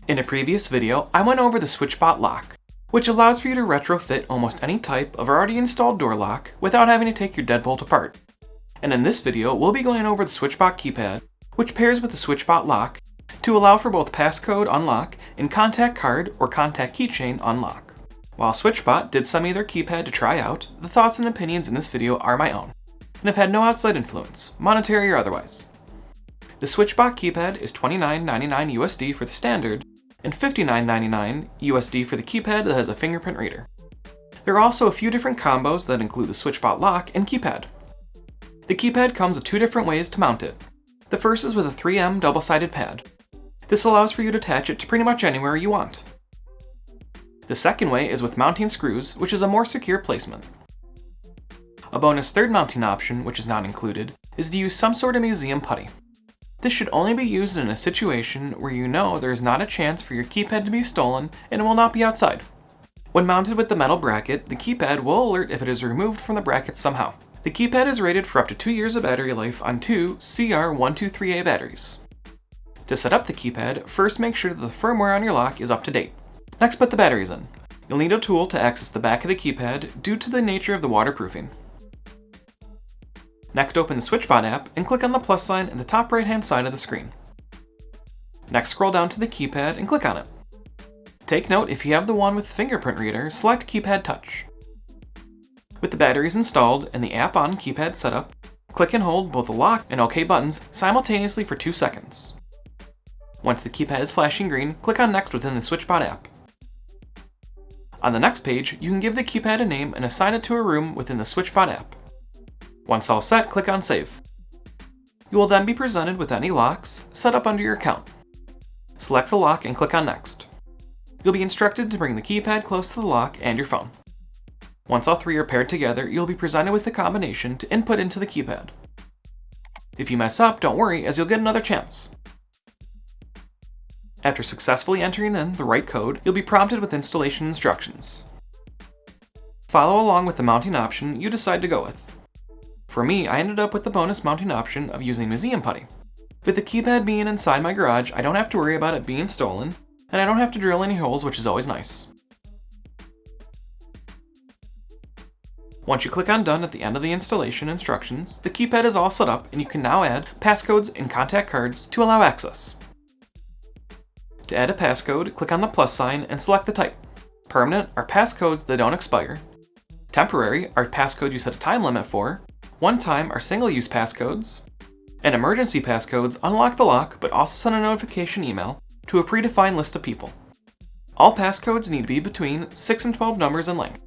In a previous video, I went over the SwitchBot Lock, which allows for you to retrofit almost any type of already installed door lock without having to take your deadbolt apart. And in this video, we'll be going over the SwitchBot Keypad, which pairs with the SwitchBot Lock to allow for both passcode unlock and contact card or contact keychain unlock. While SwitchBot did send me their keypad to try out, the thoughts and opinions in this video are my own, and have had no outside influence, monetary or otherwise. The SwitchBot Keypad is $29.99 USD for the standard, and $59.99 USD for the keypad that has a fingerprint reader. There are also a few different combos that include the SwitchBot Lock and keypad. The keypad comes with two different ways to mount it. The first is with a 3M double-sided pad. This allows for you to attach it to pretty much anywhere you want. The second way is with mounting screws, which is a more secure placement. A bonus third mounting option, which is not included, is to use some sort of museum putty. This should only be used in a situation where you know there is not a chance for your keypad to be stolen and it will not be outside. When mounted with the metal bracket, the keypad will alert if it is removed from the bracket somehow. The keypad is rated for up to 2 years of battery life on two CR123A batteries. To set up the keypad, first make sure that the firmware on your lock is up to date. Next, put the batteries in. You'll need a tool to access the back of the keypad due to the nature of the waterproofing. Next, open the SwitchBot app and click on the plus sign in the top right hand side of the screen. Next, scroll down to the keypad and click on it. Take note, if you have the one with the fingerprint reader, select Keypad Touch. With the batteries installed and the app on keypad setup, click and hold both the lock and OK buttons simultaneously for 2 seconds. Once the keypad is flashing green, click on Next within the SwitchBot app. On the next page, you can give the keypad a name and assign it to a room within the SwitchBot app. Once all set, click on Save. You will then be presented with any locks set up under your account. Select the lock and click on Next. You'll be instructed to bring the keypad close to the lock and your phone. Once all three are paired together, you'll be presented with the combination to input into the keypad. If you mess up, don't worry, as you'll get another chance. After successfully entering in the right code, you'll be prompted with installation instructions. Follow along with the mounting option you decide to go with. For me, I ended up with the bonus mounting option of using museum putty. With the keypad being inside my garage, I don't have to worry about it being stolen, and I don't have to drill any holes, which is always nice. Once you click on Done at the end of the installation instructions, the keypad is all set up and you can now add passcodes and contact cards to allow access. To add a passcode, click on the plus sign and select the type. Permanent are passcodes that don't expire. Temporary are passcodes you set a time limit for. One-time are single-use passcodes. And emergency passcodes unlock the lock but also send a notification email to a predefined list of people. All passcodes need to be between 6 and 12 numbers in length,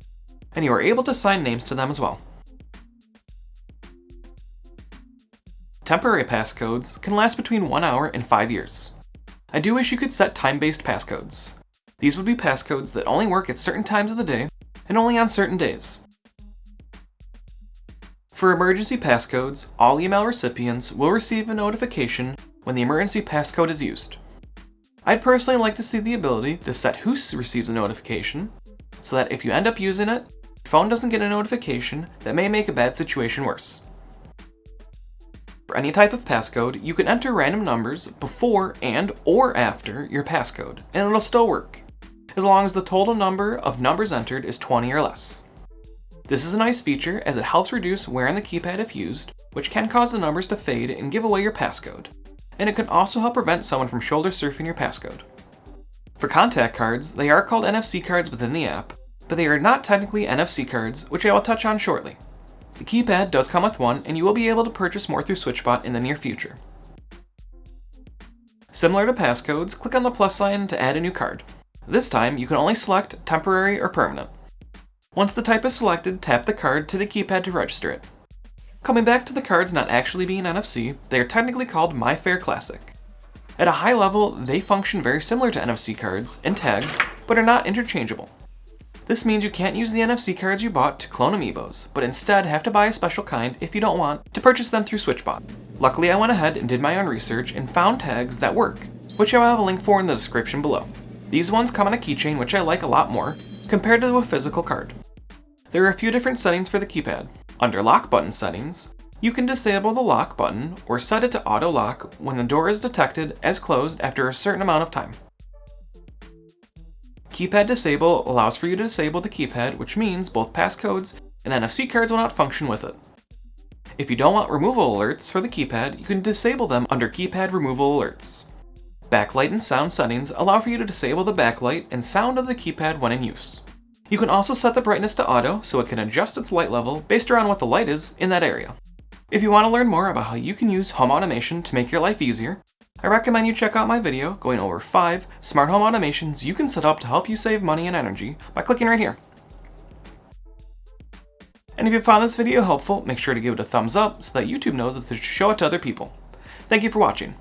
and you are able to assign names to them as well. Temporary passcodes can last between 1 hour and 5 years. I do wish you could set time-based passcodes. These would be passcodes that only work at certain times of the day and only on certain days. For emergency passcodes, all email recipients will receive a notification when the emergency passcode is used. I'd personally like to see the ability to set who receives a notification, so that if you end up using it, your phone doesn't get a notification that may make a bad situation worse. For any type of passcode, you can enter random numbers before and or after your passcode, and it'll still work, as long as the total number of numbers entered is 20 or less. This is a nice feature as it helps reduce wear on the keypad if used, which can cause the numbers to fade and give away your passcode, and it can also help prevent someone from shoulder surfing your passcode. For contact cards, they are called NFC cards within the app, but they are not technically NFC cards, which I will touch on shortly. The keypad does come with one, and you will be able to purchase more through SwitchBot in the near future. Similar to passcodes, click on the plus sign to add a new card. This time, you can only select temporary or permanent. Once the type is selected, tap the card to the keypad to register it. Coming back to the cards not actually being NFC, they are technically called MyFair Classic. At a high level, they function very similar to NFC cards and tags, but are not interchangeable. This means you can't use the NFC cards you bought to clone amiibos, but instead have to buy a special kind if you don't want to purchase them through SwitchBot. Luckily, I went ahead and did my own research and found tags that work, which I will have a link for in the description below. These ones come on a keychain, which I like a lot more, compared to a physical card. There are a few different settings for the keypad. Under lock button settings, you can disable the lock button or set it to auto lock when the door is detected as closed after a certain amount of time. Keypad Disable allows for you to disable the keypad, which means both passcodes and NFC cards will not function with it. If you don't want removal alerts for the keypad, you can disable them under Keypad Removal Alerts. Backlight and sound settings allow for you to disable the backlight and sound of the keypad when in use. You can also set the brightness to auto so it can adjust its light level based around what the light is in that area. If you want to learn more about how you can use home automation to make your life easier, I recommend you check out my video going over 5 smart home automations you can set up to help you save money and energy by clicking right here. And if you found this video helpful, make sure to give it a thumbs up so that YouTube knows that to show it to other people. Thank you for watching.